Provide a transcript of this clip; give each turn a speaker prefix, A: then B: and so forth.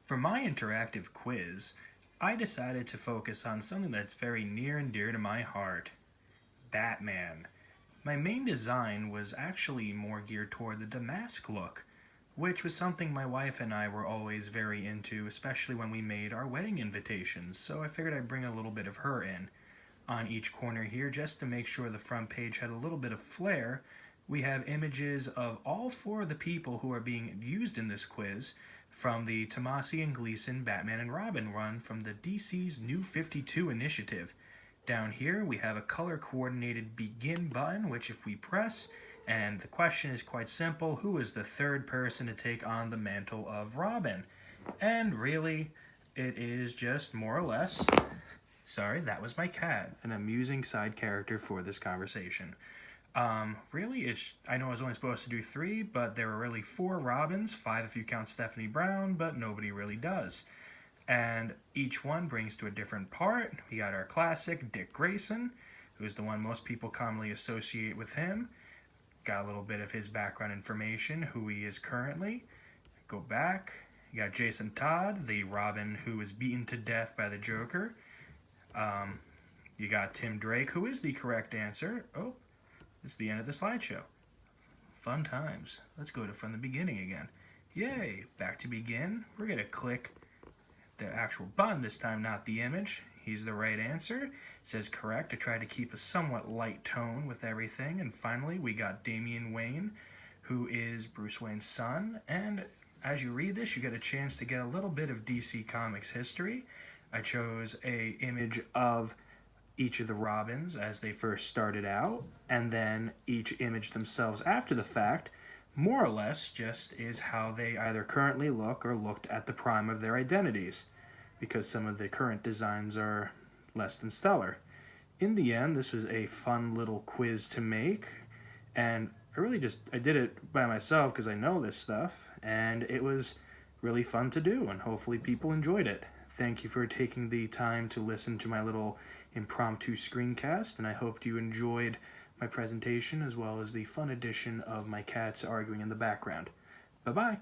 A: For my interactive quiz, I decided to focus on something that's very near and dear to my heart, Batman. My main design was actually more geared toward the damask look, which was something my wife and I were always very into, especially when we made our wedding invitations, so I figured I'd bring a little bit of her in. On each corner here, just to make sure the front page had a little bit of flair, we have images of all four of the people who are being used in this quiz from the Tomasi and Gleason Batman and Robin run from the DC's New 52 initiative. Down here we have a color-coordinated begin button, which if we press, and the question is quite simple, who is the third person to take on the mantle of Robin? And really, it is just more or less... Sorry, that was my cat, an amusing side character for this conversation. Really, I know I was only supposed to do 3, but there were really 4 Robins, 5 if you count Stephanie Brown, but nobody really does. And each one brings to a different part. We got our classic Dick Grayson, who's the one most people commonly associate with him. Got a little bit of his background information, who he is currently. Go back. You got Jason Todd, the Robin who was beaten to death by the Joker. You got Tim Drake, who is the correct answer. Oh, it's the end of the slideshow. Fun times. Let's go to from the beginning again. Yay! Back to begin. We're going to click the actual button this time, not the image. He's the right answer. It says correct. I tried to keep a somewhat light tone with everything. And finally, we got Damian Wayne, who is Bruce Wayne's son. And as you read this, you get a chance to get a little bit of DC Comics history. I chose an image of each of the Robins as they first started out, and then each image themselves after the fact, more or less just is how they either currently look or looked at the prime of their identities, because some of the current designs are less than stellar. In the end, this was a fun little quiz to make, and I did it by myself because I know this stuff, and it was really fun to do, and hopefully people enjoyed it. Thank you for taking the time to listen to my little impromptu screencast, and I hope you enjoyed my presentation as well as the fun addition of my cats arguing in the background. Bye-bye.